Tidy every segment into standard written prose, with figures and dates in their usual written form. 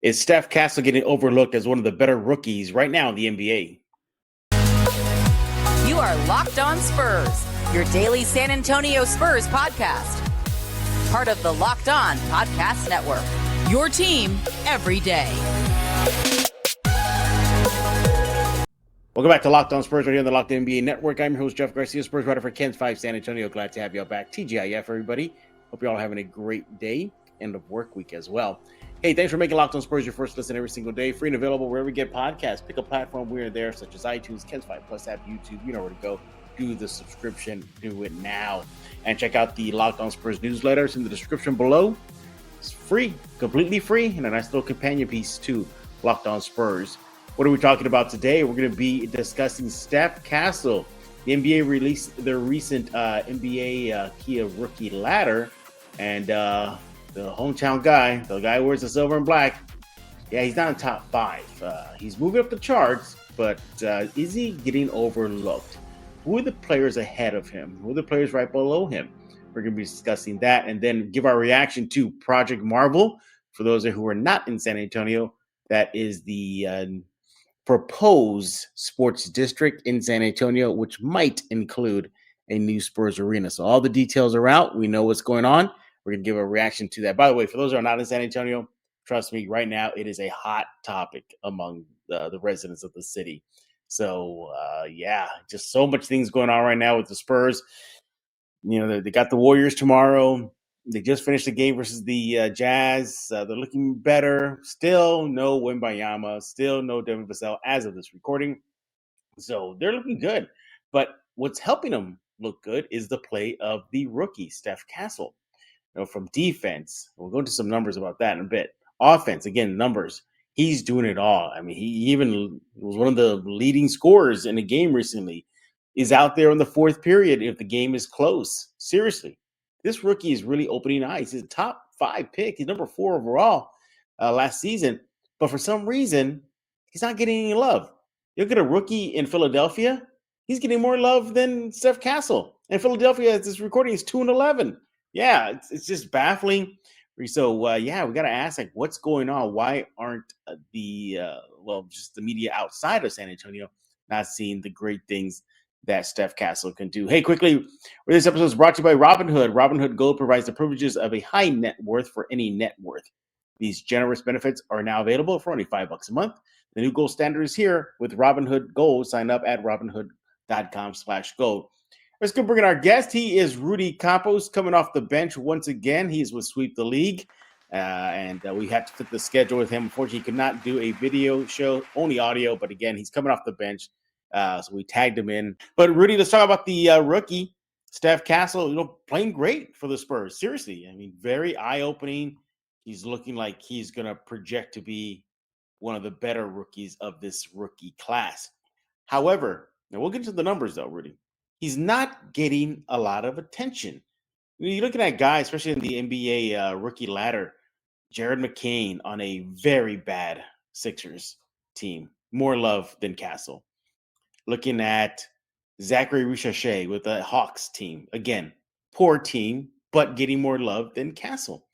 Is Steph Castle getting overlooked as one of the better rookies right now in the NBA? You are Locked On Spurs, your daily San Antonio Spurs podcast. Part of the Locked On Podcast Network, your team every day. Welcome back to Locked On Spurs right here on the Locked On NBA Network. I'm your host, Jeff Garcia, Spurs writer for Ken's 5 San Antonio. Glad to have you all back. TGIF, everybody. Hope you're all having a great day, end of work week as well. Hey, thanks for making Locked On Spurs your first listen every single day. Free and available wherever you get podcasts. Pick a platform. We are there, such as iTunes, Ken's 5 Plus app, YouTube. You know where to go. Do the subscription. Do it now. And check out the Locked On Spurs newsletters in the description below. It's free, completely free, and a nice little companion piece to Locked On Spurs. What are we talking about today? We're going to be discussing Steph Castle. The NBA released their recent NBA Kia rookie ladder, and the hometown guy, the guy who wears the silver and black, yeah, he's not in top 5. He's moving up the charts, but is he getting overlooked? Who are the players ahead of him? Who are the players right below him? We're going to be discussing that and then give our reaction to Project Marvel. For those who are not in San Antonio, that is the proposed sports district in San Antonio, which might include a new Spurs arena. So all the details are out. We know what's going on. We're going to give a reaction to that. By the way, for those who are not in San Antonio, trust me, right now it is a hot topic among the residents of the city. So, just so much things going on right now with the Spurs. You know, they got the Warriors tomorrow. They just finished the game versus the Jazz. They're looking better. Still no Wembanyama. Still no Devin Vassell as of this recording. So they're looking good. But what's helping them look good is the play of the rookie, Steph Castle. You know, from defense, we'll go into some numbers about that in a bit. Offense, again, numbers. He's doing it all. I mean, he even was one of the leading scorers in a game recently. Is out there in the fourth period if the game is close. Seriously. This rookie is really opening eyes. He's a top 5 pick. He's number 4 overall last season. But for some reason, he's not getting any love. You look at a rookie in Philadelphia, he's getting more love than Steph Castle. And Philadelphia, as this recording, is 2-11. Yeah, it's just baffling. So, we got to ask, like, what's going on? Why aren't just the media outside of San Antonio not seeing the great things that Steph Castle can do? Hey, quickly, this episode is brought to you by Robinhood. Robinhood Gold provides the privileges of a high net worth for any net worth. These generous benefits are now available for only $5 a month. The new gold standard is here with Robinhood Gold. Sign up at robinhood.com/gold. Let's go bring in our guest. He is Rudy Campos, coming off the bench once again. He's with Sweep the League, and we had to fit the schedule with him. Unfortunately, he could not do a video show, only audio. But again, he's coming off the bench. So we tagged him in. But Rudy, let's talk about the rookie, Steph Castle, playing great for the Spurs. Seriously, I mean, very eye-opening. He's looking like he's going to project to be one of the better rookies of this rookie class. However, now we'll get to the numbers though, Rudy. He's not getting a lot of attention. You're looking at guys, especially in the NBA rookie ladder, Jared McCain on a very bad Sixers team. More love than Castle. Looking at Zachary Richardson with the Hawks team. Again, poor team, but getting more love than Castle.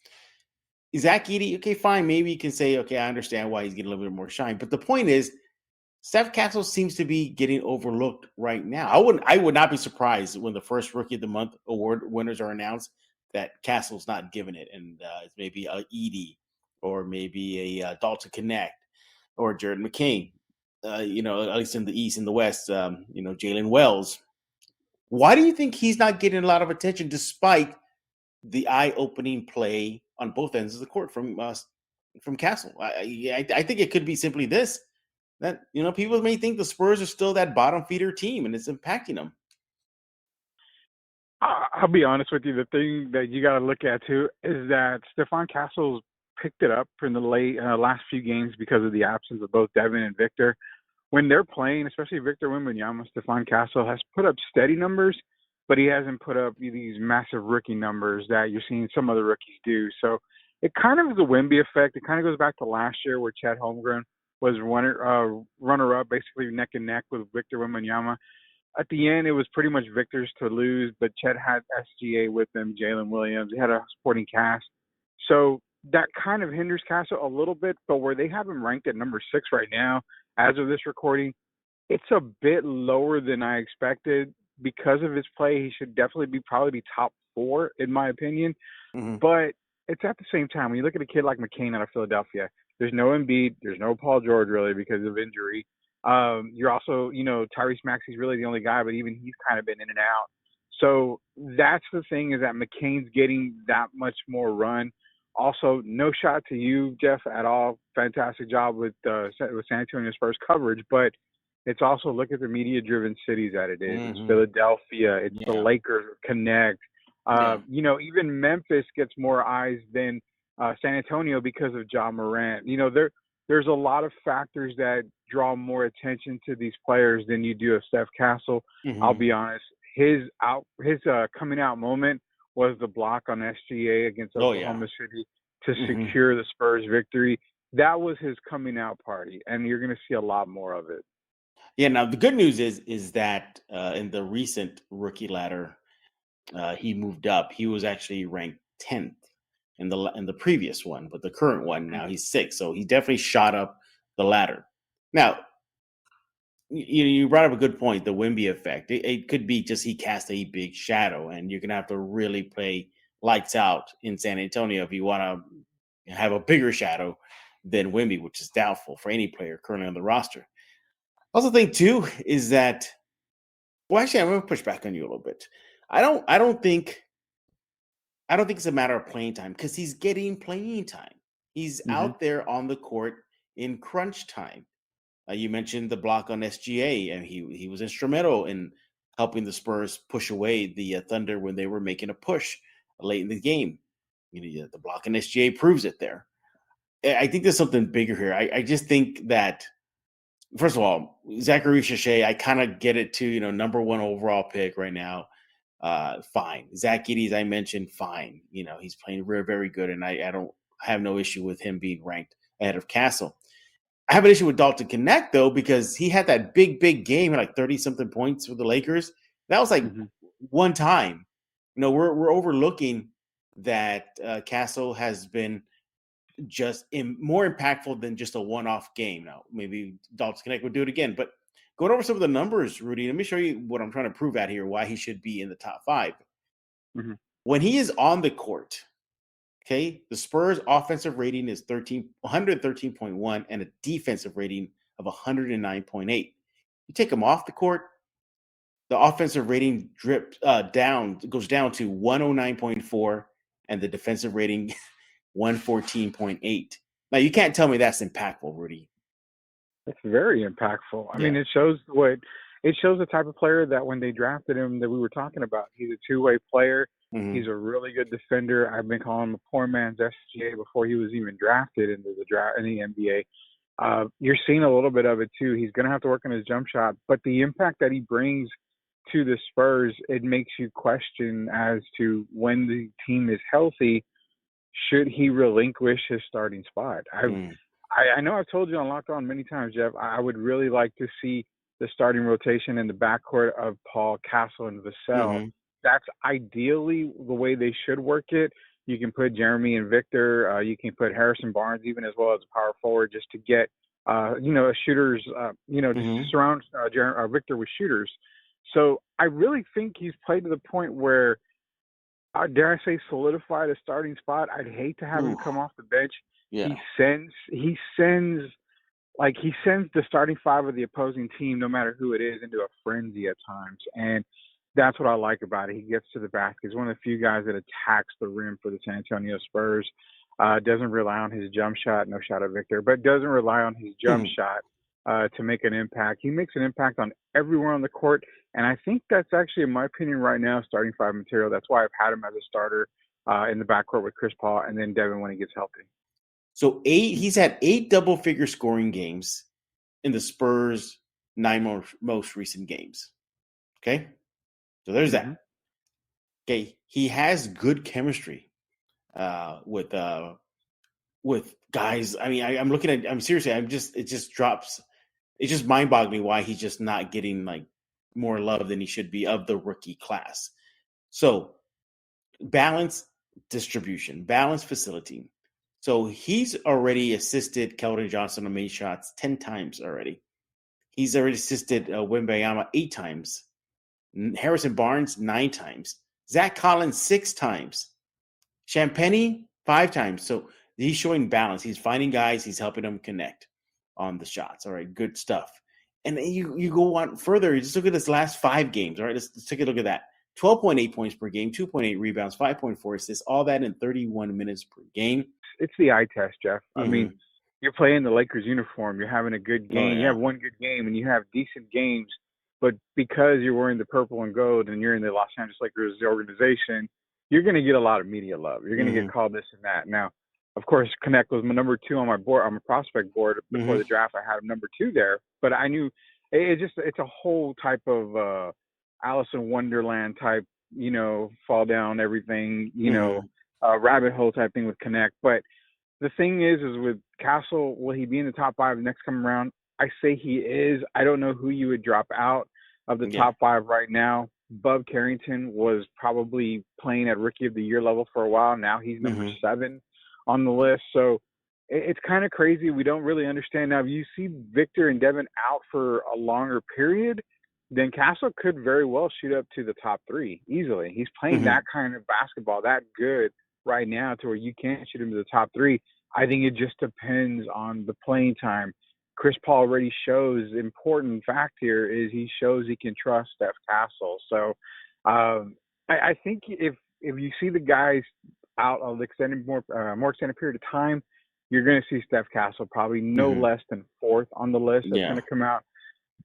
Zach Edey, okay, fine. Maybe you can say, okay, I understand why he's getting a little bit more shine. But the point is, Steph Castle seems to be getting overlooked right now. I would not be surprised when the first Rookie of the Month award winners are announced that Castle's not given it. And it's maybe a Edey or maybe a Dalton Connect or Jared McCain. At least in the East and the West, Jalen Wells. Why do you think he's not getting a lot of attention despite the eye-opening play on both ends of the court from Castle? I think it could be simply this, that, people may think the Spurs are still that bottom feeder team and it's impacting them. I'll be honest with you. The thing that you got to look at too is that Stephon Castle's picked it up in the last few games because of the absence of both Devin and Victor. When they're playing, especially Victor Wembanyama, Stephon Castle has put up steady numbers, but he hasn't put up these massive rookie numbers that you're seeing some other rookies do. So it kind of is a Wemby effect. It kind of goes back to last year where Chet Holmgren was runner-up, basically neck and neck with Victor Wembanyama. At the end, it was pretty much Victor's to lose, but Chet had SGA with him, Jalen Williams. He had a supporting cast. So that kind of hinders Castle a little bit, but where they have him ranked at number 6 right now, as of this recording, it's a bit lower than I expected. Because of his play, he should definitely probably be top 4, in my opinion. Mm-hmm. But it's at the same time, when you look at a kid like McCain out of Philadelphia, there's no Embiid, there's no Paul George really because of injury. You're also, Tyrese Maxey's really the only guy, but even he's kind of been in and out. So that's the thing, is that McCain's getting that much more run. Also, no shot to you, Jeff, at all. Fantastic job with San Antonio Spurs coverage, but it's also, look at the media-driven cities that it is. Mm-hmm. It's Philadelphia. It's the Lakers connect. Even Memphis gets more eyes than San Antonio because of Ja Morant. There's a lot of factors that draw more attention to these players than you do of Steph Castle. Mm-hmm. I'll be honest. His coming out moment was the block on SGA against Oklahoma City to secure the Spurs victory. That was his coming out party, and you're going to see a lot more of it. Yeah. Now the good news is that in the recent rookie ladder, he moved up. He was actually ranked 10th in the previous one, but the current one now he's 6th. So he definitely shot up the ladder. Now, you brought up a good point, the Wemby effect. It could be just he cast a big shadow, and you're going to have to really play lights out in San Antonio if you want to have a bigger shadow than Wemby, which is doubtful for any player currently on the roster. Also think, too, is that, well, actually, I'm going to push back on you a little bit. I don't think it's a matter of playing time, because he's getting playing time. He's out there on the court in crunch time. You mentioned the block on SGA, and he was instrumental in helping the Spurs push away the Thunder when they were making a push late in the game. The block on SGA proves it there. I think there's something bigger here. I just think that, first of all, Zachary Shashay, I kind of get it too. Number 1 overall pick right now. Fine. Zach Giddey, as I mentioned, fine. He's playing very, very good, and I don't have no issue with him being ranked ahead of Castle. I have an issue with Dalton Connect, though, because he had that big game at like 30-something points for the Lakers. That was like one time. We're overlooking that Castle has been just more impactful than just a one-off game. Now, maybe Dalton Connect would do it again, but going over some of the numbers, Rudy, let me show you what I'm trying to prove out here, why he should be in the top 5. When he is on the court, okay, the Spurs offensive rating is 113.1 and a defensive rating of 109.8. You take him off the court, the offensive rating goes down to 109.4, and the defensive rating 114.8. Now, you can't tell me that's impactful, Rudy. It's very impactful. I mean, it shows the type of player that when they drafted him that we were talking about. He's a two-way player. He's a really good defender. I've been calling him a poor man's SGA before he was even drafted into the draft in the NBA. You're seeing a little bit of it too. He's going to have to work on his jump shot, but the impact that he brings to the Spurs, it makes you question as to when the team is healthy, should he relinquish his starting spot? I know I've told you on Locked On many times, Jeff, I would really like to see the starting rotation in the backcourt of Paul, Castle, and Vassell. That's ideally the way they should work it. You can put Jeremy and Victor. You can put Harrison Barnes even as well as a power forward just to get, shooters, just surround Victor with shooters. So I really think he's played to the point where, dare I say, solidified a starting spot. I'd hate to have him come off the bench. Yeah. He sends the starting 5 of the opposing team, no matter who it is, into a frenzy at times. And that's what I like about it. He gets to the basket. He's one of the few guys that attacks the rim for the San Antonio Spurs. Doesn't rely on his jump shot, no shot at Victor, but doesn't rely on his jump shot to make an impact. He makes an impact on everywhere on the court, and I think that's actually, in my opinion, right now, starting 5 material. That's why I've had him as a starter in the backcourt with Chris Paul and then Devin when he gets healthy. So he's had 8 double-figure scoring games in the Spurs' 9 most recent games. Okay? So there's that. Okay, he has good chemistry with guys. I mean, I'm looking at. I'm seriously. It just drops. It's just mind-boggling why he's just not getting like more love than he should be of the rookie class. So balance distribution, balance facility. So he's already assisted Keldon Johnson on made shots 10 times already. He's already assisted Wembyama 8 times. Harrison Barnes 9 times. Zach Collins 6 times. Champagny 5 times. So he's showing balance. He's finding guys. He's helping them connect on the shots. All right, good stuff. And then you go on further. You just look at his last 5 games. All right, let's take a look at that. 12.8 points per game, 2.8 rebounds, 5.4 assists, all that in 31 minutes per game. It's the eye test, Jeff. I mean, you're playing the Lakers uniform. You're having a good game. Oh, yeah. You have one good game, and you have decent games. But because you're wearing the purple and gold and you're in the Los Angeles Lakers organization, you're going to get a lot of media love. You're going to get called this and that. Now, of course, Connect was my number 2 on my board, on my prospect board before the draft. I had him number 2 there, but I knew it's a whole type of Alice in Wonderland type, fall down everything, rabbit hole type thing with Connect. But the thing is with Castle, will he be in the top 5 next come around? I say he is. I don't know who you would drop out of the top 5 right now. Bub Carrington was probably playing at Rookie of the Year level for a while. Now he's number 7 on the list. So it's kind of crazy. We don't really understand. Now, if you see Victor and Devin out for a longer period, then Castle could very well shoot up to the top 3 easily. He's playing that kind of basketball, that good right now, to where you can't shoot him to the top 3. I think it just depends on the playing time. Chris Paul already shows, important fact here is he shows he can trust Steph Castle. So I think if you see the guys out of more extended period of time, you're going to see Steph Castle probably no less than 4th on the list that's going to come out.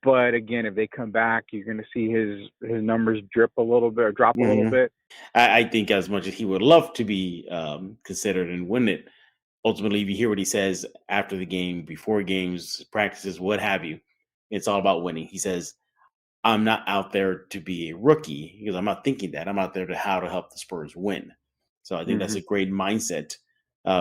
But again, if they come back, you're going to see his numbers drop a little bit. I think as much as he would love to be considered and win it, ultimately, if you hear what he says after the game, before games, practices, what have you, it's all about winning. He says, I'm not out there to be a rookie because I'm not thinking that. I'm out there to how to help the Spurs win. So I think that's a great mindset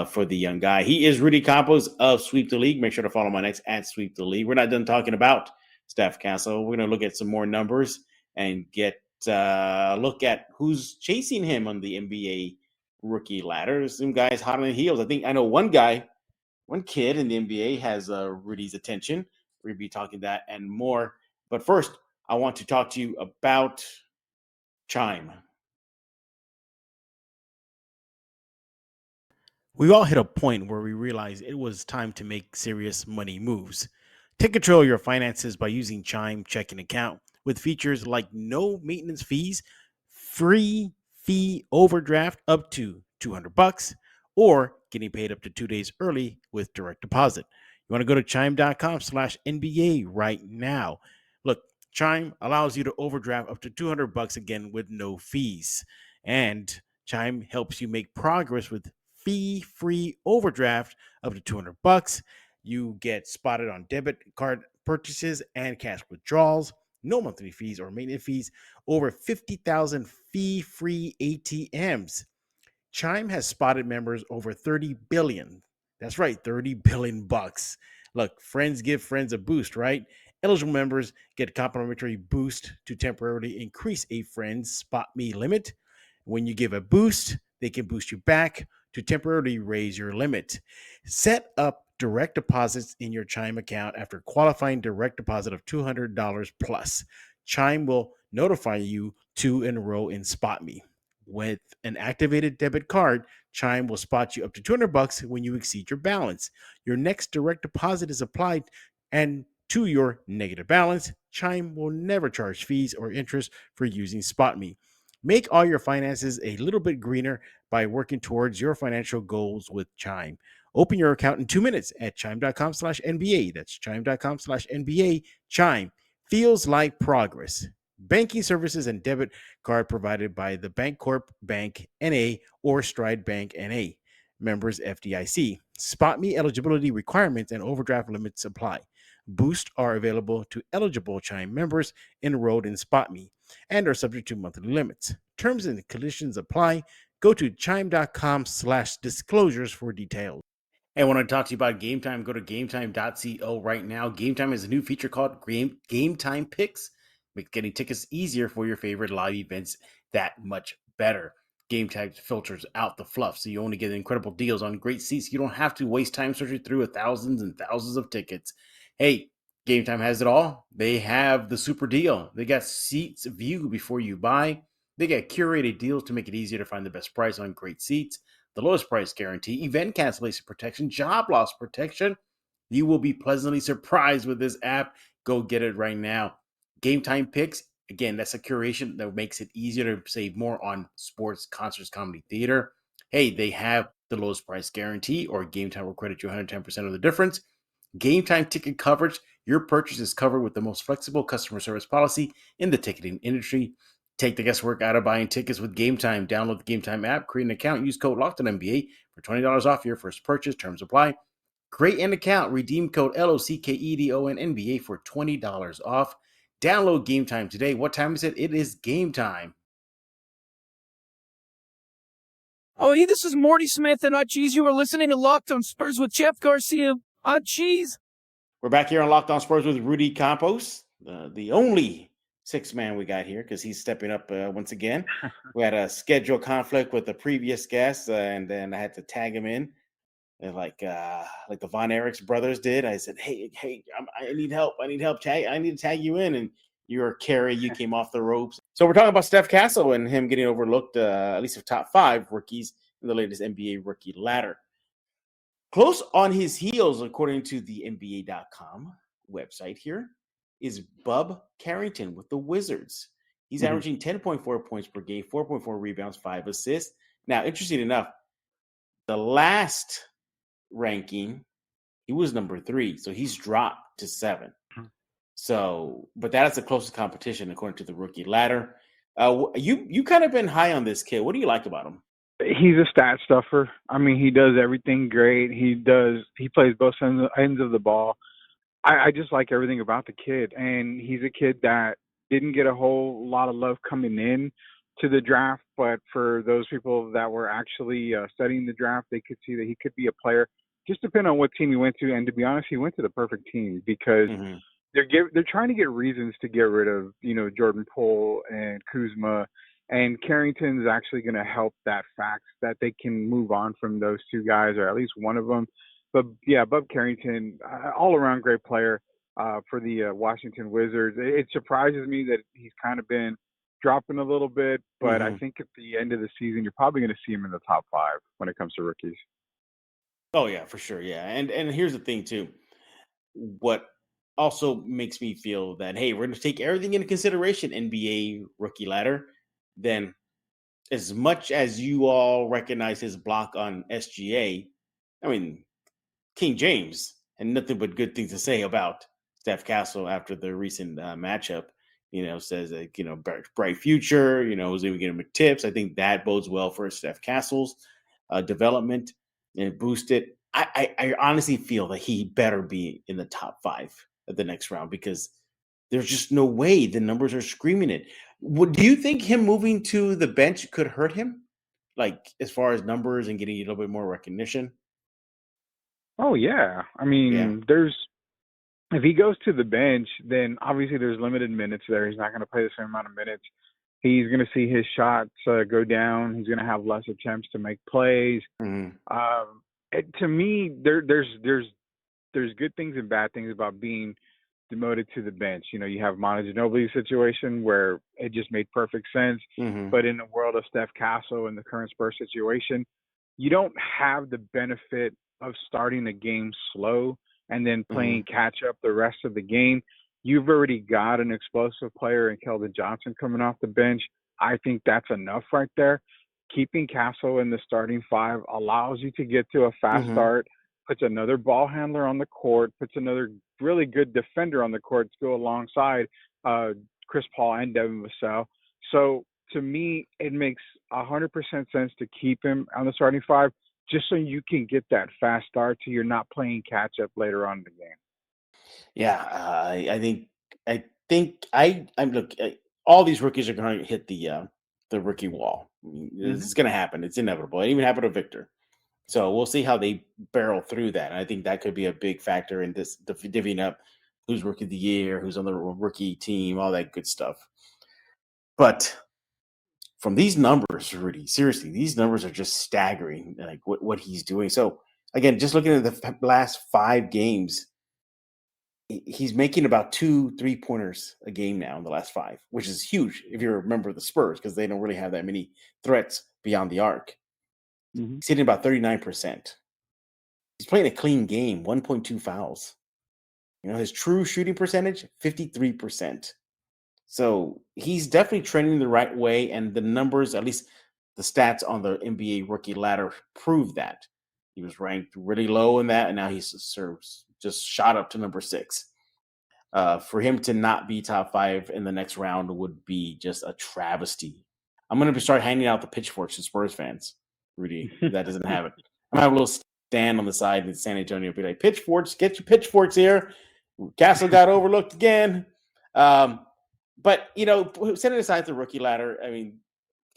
for the young guy. He is Rudy Campos of Sweep the League. Make sure to follow my next at Sweep the League. We're not done talking about Steph Castle. We're going to look at some more numbers and get look at who's chasing him on the NBA rookie ladder. There's some guys hot on the heels. I know one kid in the NBA has Rudy's attention. We're going to be talking that and more. But first, I want to talk to you about Chime. We've all hit a point where we realize it was time to make serious money moves. Take control of your finances by using Chime checking account with features like no maintenance fees, free fee overdraft up to $200, or getting paid up to 2 days early with direct deposit. You want to go to chime.com/NBA right now. Look, Chime allows you to overdraft up to $200 again with no fees. And Chime helps you make progress with fee-free overdraft up to $200. You get spotted on debit card purchases and cash withdrawals. No monthly fees or maintenance fees. Over 50,000 fee-free ATMs. Chime has spotted members over 30 billion. That's right, 30 billion bucks. Look, friends give friends a boost, right? Eligible members get complimentary boost to temporarily increase a friend's spot me limit. When you give a boost, they can boost you back to temporarily raise your limit. Set up direct deposits in your Chime account after qualifying direct deposit of $200 plus. Chime will notify you to enroll in SpotMe. With an activated debit card, Chime will spot you up to $200 when you exceed your balance. Your next direct deposit is applied, and to your negative balance, Chime will never charge fees or interest for using SpotMe. Make all your finances a little bit greener by working towards your financial goals with Chime. Open your account in 2 minutes at chime.com/NBA. That's chime.com/NBA. Chime feels like progress. Banking services and debit card provided by the Bancorp Bank NA or Stride Bank NA. Members FDIC. SpotMe eligibility requirements and overdraft limits apply. Boosts are available to eligible Chime members enrolled in SpotMe and are subject to monthly limits. Terms and conditions apply. Go to chime.com/disclosures for details. Hey, I want to talk to you about Game Time. Go to gametime.co right now. Game Time is a new feature called Game Time Picks. Makes getting tickets easier for your favorite live events that much better. Game Time filters out the fluff, so you only get incredible deals on great seats. You don't have to waste time searching through thousands and thousands of tickets. Hey, Game Time has it all. They have the super deal. They got seats view before you buy. They got curated deals to make it easier to find the best price on great seats, the lowest price guarantee, event cancellation protection, job loss protection. You will be pleasantly surprised with this app. Go get it right now. Game Time picks. Again, that's a curation that makes it easier to save more on sports, concerts, comedy, theater. Hey, they have the lowest price guarantee, or Game Time will credit you 110% of the difference. Game Time ticket coverage. Your purchase is covered with the most flexible customer service policy in the ticketing industry. Take the guesswork out of buying tickets with Game Time. Download the Game Time app, create an account, use code LOCKEDONNBA for $20 off your first purchase. Terms apply. Create an account, redeem code LOCKEDONNBA for $20 off. Download Game Time today. What time is it? It is game time. Oh, hey, this is Morty Smith, and geez, you were listening to Locked on Spurs with Jeff Garcia. Geez. We're back here on Locked On Spurs with Rudy Campos, the only sixth man we got here because he's stepping up once again. We had a schedule conflict with the previous guest, and then I had to tag him in. And like the Von Erichs brothers did. I said, hey, I need help. I need help. I need to tag you in. And you're Carrie. You came off the ropes. So we're talking about Steph Castle and him getting overlooked, at least of top 5 rookies in the latest NBA rookie ladder. Close on his heels, according to the NBA.com website here, is Bub Carrington with the Wizards. He's averaging 10.4 points per game, 4.4 rebounds, 5 assists. Now, interesting enough, the last ranking, he was number 3, so he's dropped to 7. So, but that is the closest competition according to the rookie ladder. You kind of been high on this kid. What do you like about him? He's a stat stuffer. I mean, he does everything great. He plays both ends of the ball. I just like everything about the kid, and he's a kid that didn't get a whole lot of love coming in to the draft, but for those people that were actually studying the draft, they could see that he could be a player. Just depending on what team he went to, and to be honest, he went to the perfect team because they're trying to get reasons to get rid of Jordan Poole and Kuzma, and Carrington's actually going to help that fact that they can move on from those two guys, or at least one of them. But yeah, Bub Carrington, all around great player for the Washington Wizards. It surprises me that he's kind of been dropping a little bit, but I think at the end of the season, you're probably going to see him in the top 5 when it comes to rookies. Oh yeah, for sure. Yeah. And here's the thing too. What also makes me feel that, hey, we're going to take everything into consideration, NBA rookie ladder, then as much as you all recognize his block on SGA, I mean, King James had nothing but good things to say about Steph Castle after the recent matchup. Says that, bright future, was even getting him tips. I think that bodes well for Steph Castle's development and boost it. I honestly feel that he better be in the top 5 at the next round because there's just no way. The numbers are screaming it. Do you think him moving to the bench could hurt him? Like as far as numbers and getting a little bit more recognition? Oh yeah. I mean, if he goes to the bench, then obviously there's limited minutes there. He's not going to play the same amount of minutes. He's going to see his shots go down. He's going to have less attempts to make plays. To me, there's good things and bad things about being demoted to the bench. You have Manu Ginobili's situation where it just made perfect sense. But in the world of Steph Castle and the current Spurs situation, you don't have the benefit of starting the game slow and then playing catch up the rest of the game. You've already got an explosive player in Keldon Johnson coming off the bench. I think that's enough right there. Keeping Castle in the starting 5 allows you to get to a fast start, puts another ball handler on the court, puts another really good defender on the court to go alongside Chris Paul and Devin Vassell. So to me, it makes 100% sense to keep him on the starting 5 just so you can get that fast start so you're not playing catch up later on in the game. Yeah, I think look. All these rookies are going to hit the rookie wall. It's going to happen. It's inevitable. It even happened to Victor. So we'll see how they barrel through that. And I think that could be a big factor in this divvying up who's rookie of the year, who's on the rookie team, all that good stuff. But from these numbers, Rudy, seriously, these numbers are just staggering, like what he's doing. So again, just looking at the last 5 games, he's making about 2 3-pointers a game now in the last 5, which is huge if you remember the Spurs, because they don't really have that many threats beyond the arc. Mm-hmm. He's hitting about 39%. He's playing a clean game, 1.2 fouls. His true shooting percentage, 53%. So he's definitely trending the right way, and the numbers, at least the stats on the NBA rookie ladder, prove that. He was ranked really low in that, and now he's just shot up to number 6. For him to not be top 5 in the next round would be just a travesty. I'm going to start handing out the pitchforks to Spurs fans, Rudy, if that doesn't have it. I'm going to have a little stand on the side in San Antonio, be like, pitchforks, get your pitchforks here. Castle got overlooked again. But, setting aside the rookie ladder, I mean,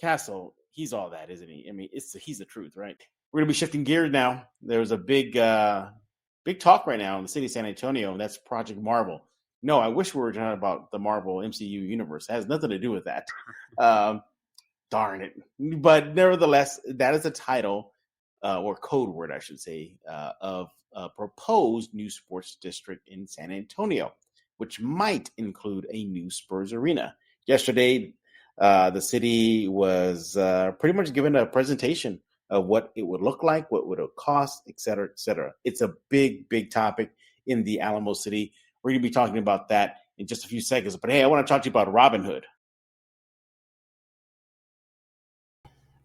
Castle, he's all that, isn't he? I mean, he's the truth, right? We're going to be shifting gears now. There's a big talk right now in the city of San Antonio, and that's Project Marvel. No, I wish we were talking about the Marvel MCU universe. It has nothing to do with that. Darn it. But nevertheless, that is a title or code word, I should say, of a proposed new sports district in San Antonio, which might include a new Spurs arena. Yesterday, the city was pretty much given a presentation of what it would look like, what would it cost, et cetera, et cetera. It's a big, big topic in the Alamo City. We're going to be talking about that in just a few seconds. But hey, I want to talk to you about Robinhood.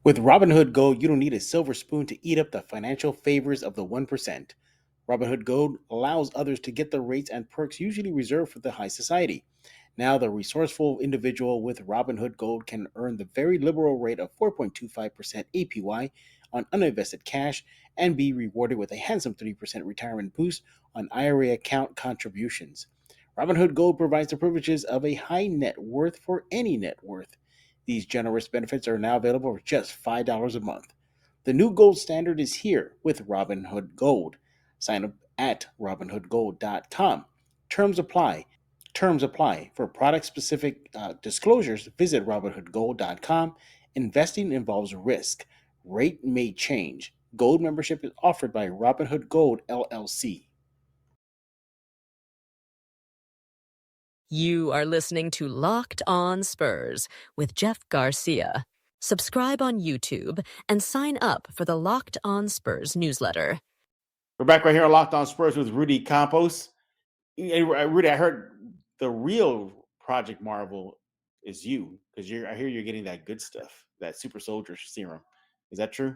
With Robinhood Gold, you don't need a silver spoon to eat up the financial favors of the 1%. Robinhood Gold allows others to get the rates and perks usually reserved for the high society. Now, the resourceful individual with Robinhood Gold can earn the very liberal rate of 4.25% APY on uninvested cash and be rewarded with a handsome 3% retirement boost on IRA account contributions. Robinhood Gold provides the privileges of a high net worth for any net worth. These generous benefits are now available for just $5 a month. The new gold standard is here with Robinhood Gold. Sign up at robinhoodgold.com. Terms apply. For product-specific disclosures, visit robinhoodgold.com. Investing involves risk. Rate may change. Gold membership is offered by Robinhood Gold, LLC. You are listening to Locked On Spurs with Jeff Garcia. Subscribe on YouTube and sign up for the Locked On Spurs newsletter. We're back right here on Locked On Spurs with Rudy Campos. Hey, Rudy, I heard the real Project Marvel is you, because I hear you're getting that good stuff, that super soldier serum. Is that true?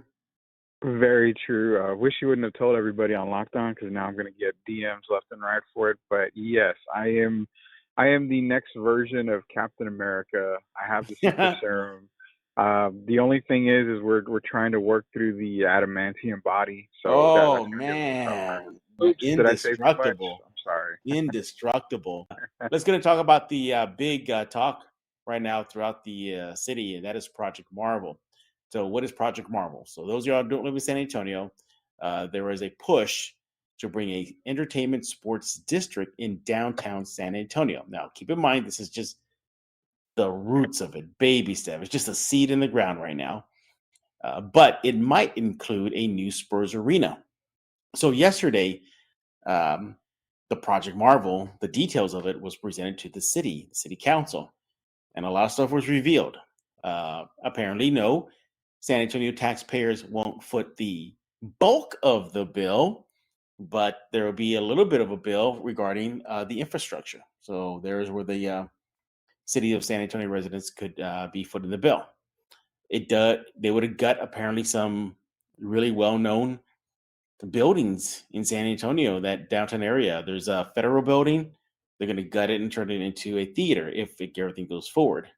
Very true. I wish you wouldn't have told everybody on Lockdown, because now I'm going to get DMs left and right for it. But yes, I am the next version of Captain America. I have the super serum. The only thing is we're trying to work through the adamantium body. So man, Oops, indestructible. I'm sorry. Indestructible. Let's going to talk about the big talk right now throughout the city, and that is Project Marvel. So what is Project Marvel? So those of y'all who don't live in San Antonio, there is a push to bring a entertainment sports district in downtown San Antonio. Now, keep in mind, this is just the roots of it, baby step. It's just a seed in the ground right now. But it might include a new Spurs arena. So yesterday, the Project Marvel, the details of it was presented to the city council, and a lot of stuff was revealed. Apparently, no, San Antonio taxpayers won't foot the bulk of the bill, but there will be a little bit of a bill regarding the infrastructure. So there's where the city of San Antonio residents could be footing the bill. They would have got apparently some really well-known buildings in San Antonio, that downtown area. There's a federal building. They're going to gut it and turn it into a theater if everything goes forward.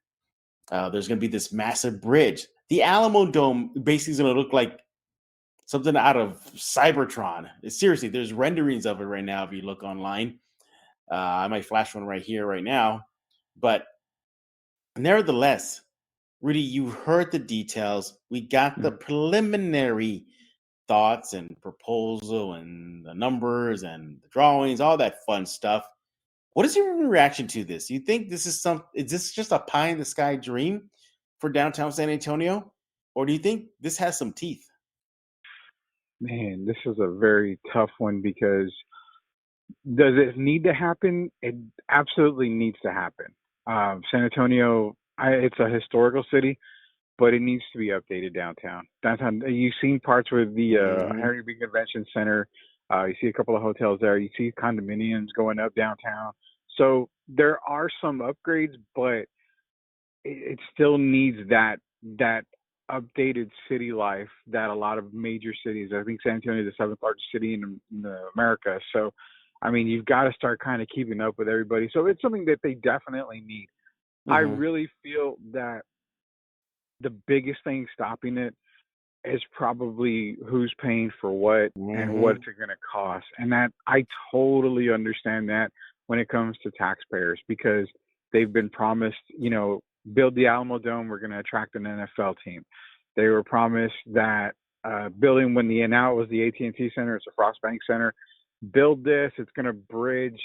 There's going to be this massive bridge. The Alamo Dome basically is going to look like something out of Cybertron. Seriously, there's renderings of it right now if you look online. I might flash one right here, right now. But nevertheless, Rudy, you heard the details. We got the preliminary thoughts and proposal and the numbers and the drawings, all that fun stuff. What is your reaction to this? You think this is is this just a pie in the sky dream for downtown San Antonio, or do you think this has some teeth? Man, this is a very tough one because does it need to happen? It absolutely needs to happen. San Antonio, it's a historical city, but it needs to be updated downtown. Downtown, you've seen parts with the Mm-hmm. Henry B. Convention Center. You see a couple of hotels there. You see condominiums going up downtown. So there are some upgrades, but it still needs that updated city life that a lot of major cities. I think San Antonio is the seventh largest city in America. So, I mean, you've got to start kind of keeping up with everybody. So it's something that they definitely need. I Mm-hmm. really feel that the biggest thing stopping it is probably who's paying for what and what's it going to cost. And that I totally understand that when it comes to taxpayers because they've been promised, build the Alamo Dome, we're going to attract an NFL team. They were promised that building when now it was the AT&T Center, it's a Frost Bank Center. Build this, it's going to bridge,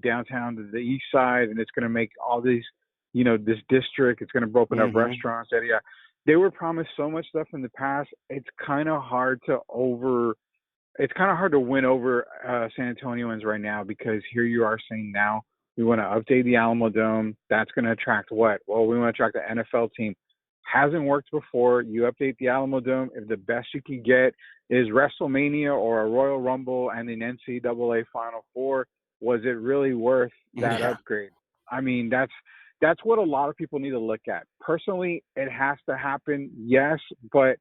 downtown to the east side, and it's going to make all these, this district, it's going to open up restaurants. They were promised so much stuff in the past. It's kind of hard to win over San Antonians right now because here you are saying now we want to update the Alamo Dome. That's going to attract what? Well, we want to attract the NFL team. Hasn't worked before. You update the Alamo Dome. If the best you can get is WrestleMania or a Royal Rumble and an NCAA Final Four, was it really worth that upgrade? I mean, that's what a lot of people need to look at. Personally, it has to happen, yes, but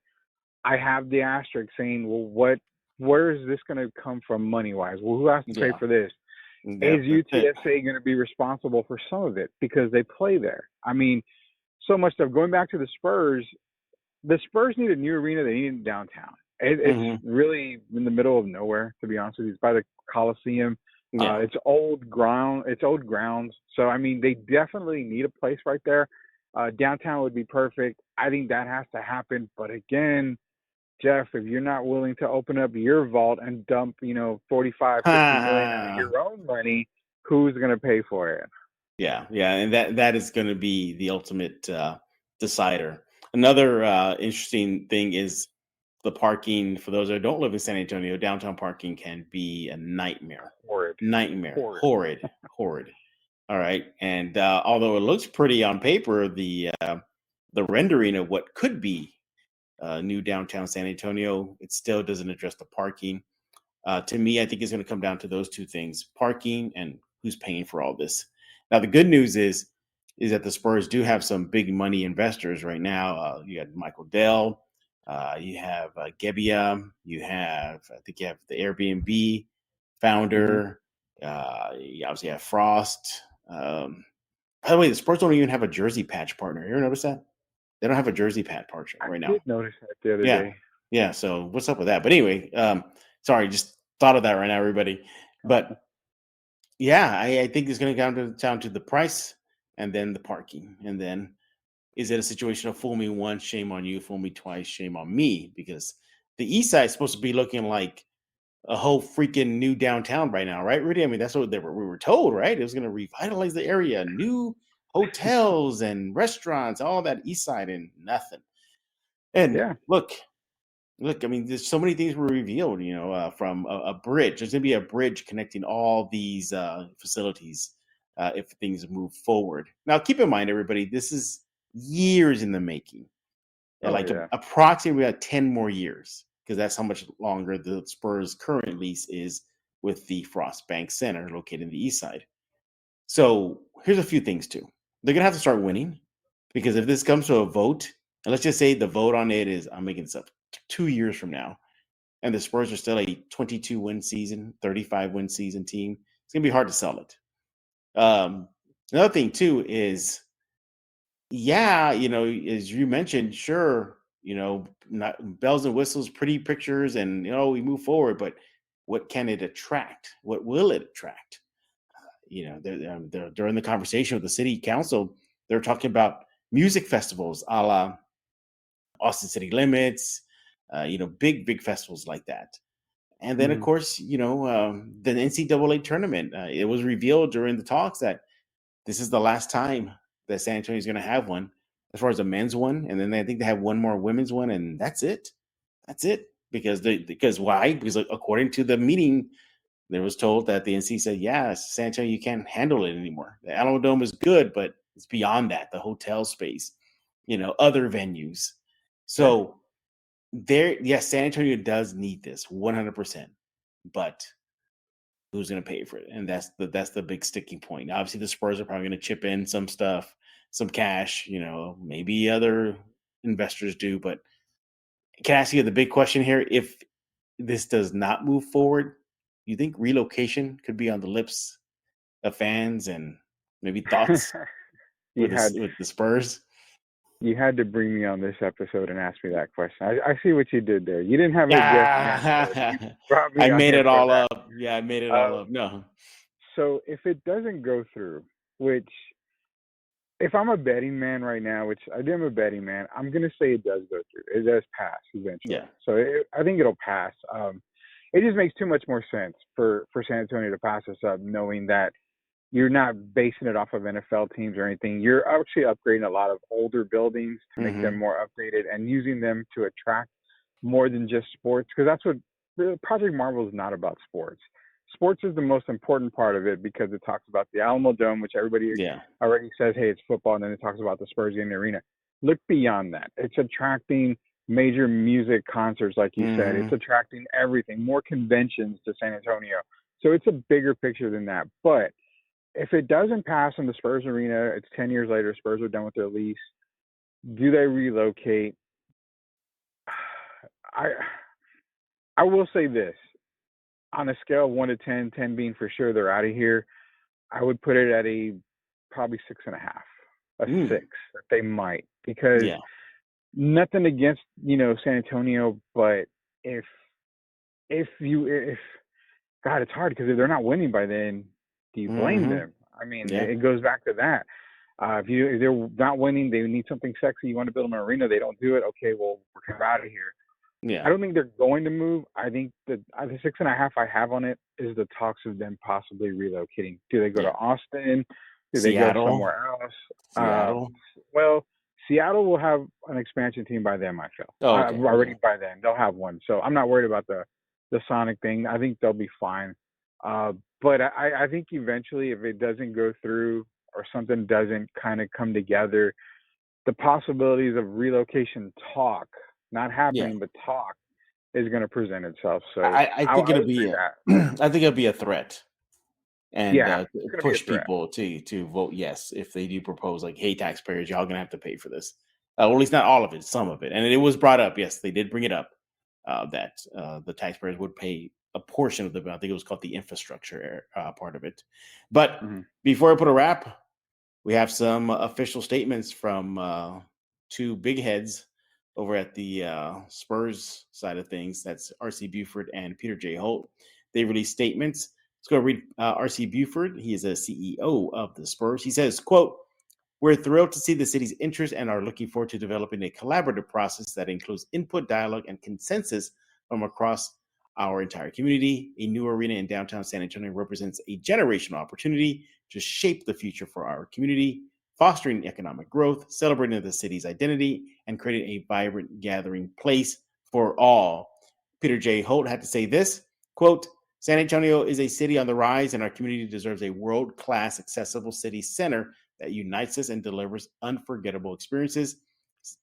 I have the asterisk saying, well, where is this going to come from money-wise? Well, who has to pay for this? Is UTSA going to be responsible for some of it because they play there? I mean, so much stuff. Going back to the Spurs need a new arena. They need it downtown. It's really in the middle of nowhere, to be honest with you. It's by the Coliseum. Yeah. It's old ground. It's old grounds. So, I mean, they definitely need a place right there. Downtown would be perfect. I think that has to happen. But again, Jeff, if you're not willing to open up your vault and dump, 45, 50 million out of your own money, who's going to pay for it? Yeah. And that is going to be the ultimate decider. Another interesting thing is the parking. For those that don't live in San Antonio, downtown parking can be a nightmare. Horrid. All right. And although it looks pretty on paper, the rendering of what could be new downtown San Antonio, it still doesn't address the parking. To me, I think it's going to come down to those two things: parking and who's paying for all this. Now, the good news is that the Spurs do have some big money investors right now. You got Michael Dell, you have Gebbia, you have the Airbnb founder. You obviously have Frost. By the way, the Spurs don't even have a jersey patch partner. You ever notice that? They don't have a jersey patch partner right now. I did notice that the other day. Yeah. So what's up with that? But anyway, sorry, just thought of that right now, everybody. But yeah, I think it's going to come down to the price and then the parking. And then is it a situation of fool me once, shame on you, fool me twice, shame on me? Because the east side is supposed to be looking like a whole freaking new downtown right now, right, Rudy? I mean, that's what we were told, right? It was going to revitalize the area, new hotels and restaurants, all that east side, and nothing. And look, I mean, there's so many things were revealed, from a bridge. There's going to be a bridge connecting all these facilities if things move forward. Now, keep in mind, everybody, this is years in the making. Approximately about 10 more years, because that's how much longer the Spurs' current lease is with the Frost Bank Center located in the east side. So here's a few things, too. They're going to have to start winning, because if this comes to a vote, and let's just say the vote on it is, I'm making this up, 2 years from now, and the Spurs are still a 22-win season, 35-win season team, it's going to be hard to sell it. Another thing, too, is, as you mentioned, sure, not bells and whistles, pretty pictures, and, we move forward, but what can it attract? What will it attract? They're during the conversation with the city council, they're talking about music festivals a la Austin City Limits, big festivals like that. And then, of course, the NCAA tournament. It was revealed during the talks that this is the last time that San Antonio is going to have one. as far as the men's one, and then I think they have one more women's one, and that's it. That's it. Because why? Because according to the meeting, there was told that the NC said, yeah, San Antonio, you can't handle it anymore. The Alamo Dome is good, but it's beyond that. The hotel space, other venues. So yes, San Antonio does need this 100%, but who's going to pay for it? And that's the big sticking point. Obviously, the Spurs are probably going to chip in some stuff, some cash. Maybe other investors do. But can I ask you the big question here? If this does not move forward, you think relocation could be on the lips of fans and maybe thoughts you with the Spurs? You had to bring me on this episode and ask me that question. I see what you did there. You didn't have a guest answer. You brought me I on made here it for all that. up. Yeah, I made it all up. No. So if it doesn't go through, which if I'm a betting man right now, which I am a betting man, I'm going to say it does go through. It does pass eventually. Yeah. So I think it'll pass. It just makes too much more sense for San Antonio to pass this up, knowing that you're not basing it off of NFL teams or anything. You're actually upgrading a lot of older buildings to make them more updated and using them to attract more than just sports. Because that's what Project Marvel is not about sports. Sports is the most important part of it because it talks about the Alamo Dome, which everybody already says, hey, it's football. And then it talks about the Spurs in the arena. Look beyond that. It's attracting major music concerts, like you said. It's attracting everything, more conventions to San Antonio. So it's a bigger picture than that. But if it doesn't pass in the Spurs arena, it's 10 years later, Spurs are done with their lease. Do they relocate? I will say this. On a scale of 1 to 10, 10 being for sure they're out of here, I would put it at probably 6.5, a 6 that they might. Because nothing against, San Antonio, but if God, it's hard because if they're not winning by then, do you blame them? I mean, it goes back to that. If they're not winning, they need something sexy. You want to build them an arena, they don't do it. Okay, well, we're kind of out of here. Yeah. I don't think they're going to move. I think that the 6.5 I have on it is the talks of them possibly relocating. Do they go to Austin? Do they go somewhere else? Seattle? Well, Seattle will have an expansion team by then, I feel. Already by then. They'll have one. So I'm not worried about the Sonic thing. I think they'll be fine. But I think eventually if it doesn't go through or something doesn't kind of come together, the possibilities of relocation talk, not happening, but talk, is going to present itself. So I think it'll be I think it'll be a threat. And push people to vote yes if they do propose, like, hey, taxpayers, y'all gonna have to pay for this. Or at least not all of it, some of it. And it was brought up. Yes, they did bring it up that the taxpayers would pay a portion of the. I think it was called the infrastructure part of it. But before I put a wrap, we have some official statements from two big heads over at the Spurs side of things. That's RC Buford and Peter J. Holt. They released statements. Let's go read RC Buford. He is a CEO of the Spurs. He says, quote, "We're thrilled to see the city's interest and are looking forward to developing a collaborative process that includes input, dialogue, and consensus from across our entire community. A new arena in downtown San Antonio represents a generational opportunity to shape the future for our community, fostering economic growth, celebrating the city's identity, and creating a vibrant gathering place for all." Peter J. Holt had to say this, quote, "San Antonio is a city on the rise, and our community deserves a world-class accessible city center that unites us and delivers unforgettable experiences.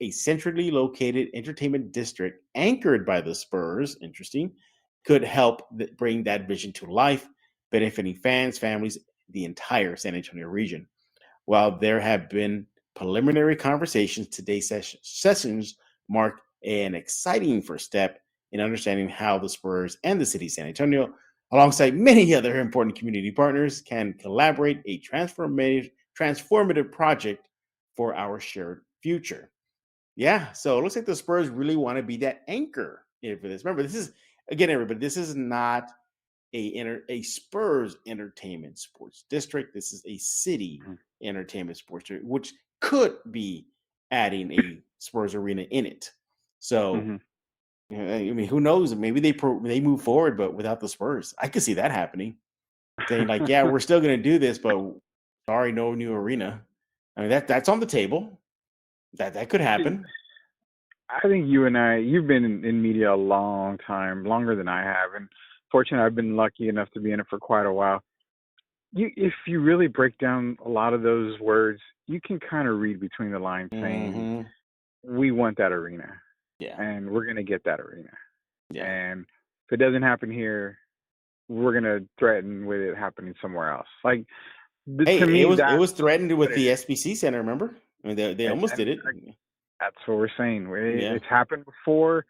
A centrally located entertainment district anchored by the Spurs," interesting, "could help bring that vision to life, benefiting fans, families, the entire San Antonio region. While there have been preliminary conversations, today's sessions mark an exciting first step in understanding how the Spurs and the city of San Antonio, alongside many other important community partners, can collaborate a transformative project for our shared future." Yeah, so it looks like the Spurs really want to be that anchor for this. Remember, this is, again, everybody, this is not a Spurs entertainment sports district. This is a city entertainment sports district, which could be adding a Spurs arena in it. So, I mean, who knows? Maybe they move forward, but without the Spurs, I could see that happening. Saying like, yeah, we're still going to do this, but sorry, no new arena. I mean, that's on the table. That could happen. I think you've been in media a long time, longer than I have, and fortunately, I've been lucky enough to be in it for quite a while. If you really break down a lot of those words, you can kind of read between the lines saying, we want that arena. Yeah. And we're going to get that arena. Yeah. And if it doesn't happen here, we're going to threaten with it happening somewhere else. Like, to me, it was threatened with the SBC Center, remember? I mean, they almost did it. That's what we're saying. It's happened before.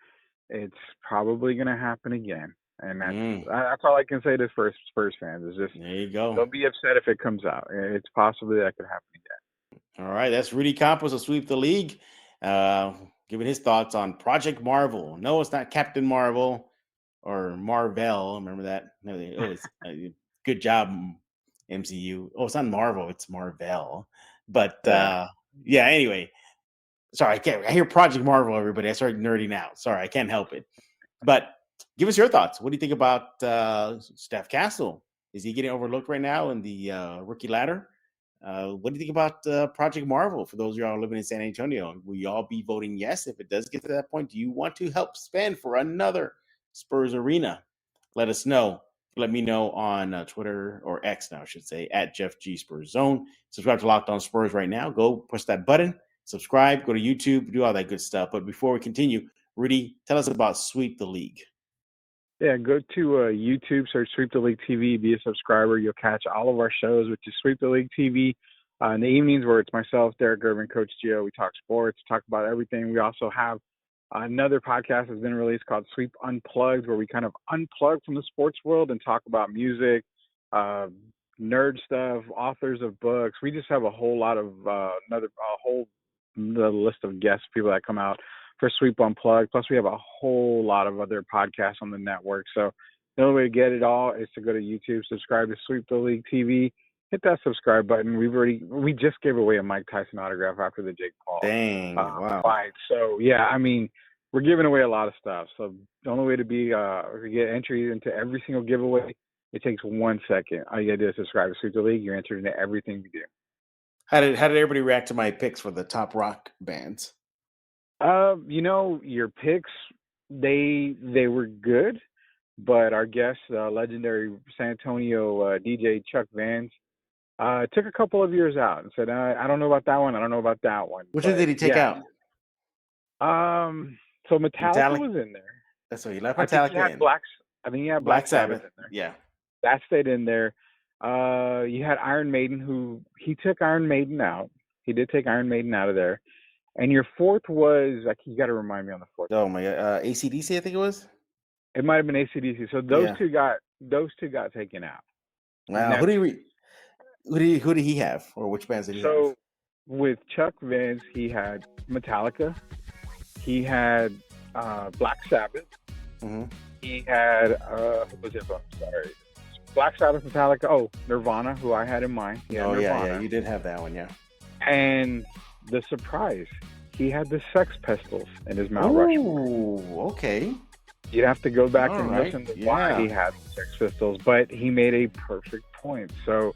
It's probably going to happen again. And that's all I can say to Spurs fans is just, there you go. Don't be upset if it comes out. It's possibly that could happen again. All right. That's Rudy Campos of Sweep the League, giving his thoughts on Project Marvel. No, it's not Captain Marvel or Marvel. Remember that? No, it's good job, MCU. Oh, it's not Marvel. It's Marvel. But anyway. Sorry, I hear Project Marvel, everybody. I started nerding out. Sorry, I can't help it. But give us your thoughts. What do you think about Steph Castle? Is he getting overlooked right now in the rookie ladder? What do you think about Project Marvel? For those of y'all living in San Antonio, will y'all be voting yes if it does get to that point? Do you want to help spend for another Spurs arena? Let us know. Let me know on Twitter, or X now, I should say, at Jeff G Spurs Zone. Subscribe to Locked On Spurs right now. Go push that button. Subscribe, go to YouTube, do all that good stuff. But before we continue, Rudy, tell us about Sweep the League. Yeah, go to YouTube, search Sweep the League TV, be a subscriber. You'll catch all of our shows, which is Sweep the League TV. In the evenings, where it's myself, Derek Irvin, Coach Gio, we talk sports, talk about everything. We also have another podcast that's been released called Sweep Unplugged, where we kind of unplug from the sports world and talk about music, nerd stuff, authors of books. We just have a whole lot of the list of guests, people that come out for Sweep Unplugged. Plus, we have a whole lot of other podcasts on the network. So the only way to get it all is to go to YouTube, subscribe to Sweep the League TV, hit that subscribe button. We just gave away a Mike Tyson autograph after the Jake Paul fight. So yeah, I mean, we're giving away a lot of stuff. So the only way to get entry into every single giveaway, it takes 1 second. All you gotta do is subscribe to Sweep the League. You're entered into everything we do. How did everybody react to my picks for the top rock bands? Your picks, they were good, but our guest, legendary San Antonio DJ Chuck Vance, took a couple of years out and said, I don't know about that one. I don't know about that one. Which one did he take out? So Metallica was in there. That's what he left Metallica in. I think he had Black Sabbath in there. Yeah. That stayed in there. You had Iron Maiden, he took Iron Maiden out. He did take Iron Maiden out of there. And your fourth was, you got to remind me on the fourth. Oh my God, AC/DC, I think it was. It might have been AC/DC. So those two got taken out. Wow. Now, who did he have, or which bands did he have? So with Chuck Vance, he had Metallica. He had Black Sabbath. Mm-hmm. He had Black Sabbath, Metallica. Oh, Nirvana, who I had in mind. Nirvana. Yeah, you did have that one, yeah. And the surprise, he had the Sex Pistols in his Mount Rushmore. Oh, okay. You'd have to go back and listen to why he had the Sex Pistols, but he made a perfect point. So,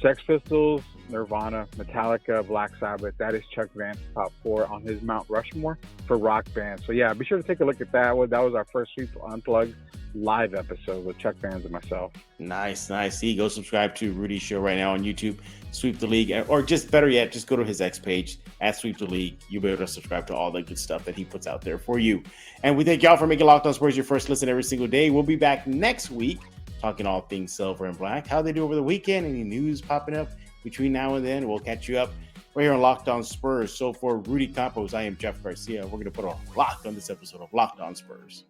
Sex Pistols, Nirvana, Metallica, Black Sabbath, that is Chuck Vance's top 4 on his Mount Rushmore for rock bands. So, yeah, be sure to take a look at that. That was our first Sweep Unplugged live episode with Chuck Vance and myself. Nice. See, go subscribe to Rudy's show right now on YouTube, Sweep the League, or just better yet, just go to his X page at Sweep the League. You'll be able to subscribe to all the good stuff that he puts out there for you. And we thank y'all for making Locked On Spurs your first listen every single day. We'll be back next week talking all things silver and black, how they do over the weekend, any news popping up between now and then. We'll catch you up right here on Locked On Spurs. So for Rudy Campos, I am Jeff Garcia. We're going to put a lock on this episode of Locked On Spurs.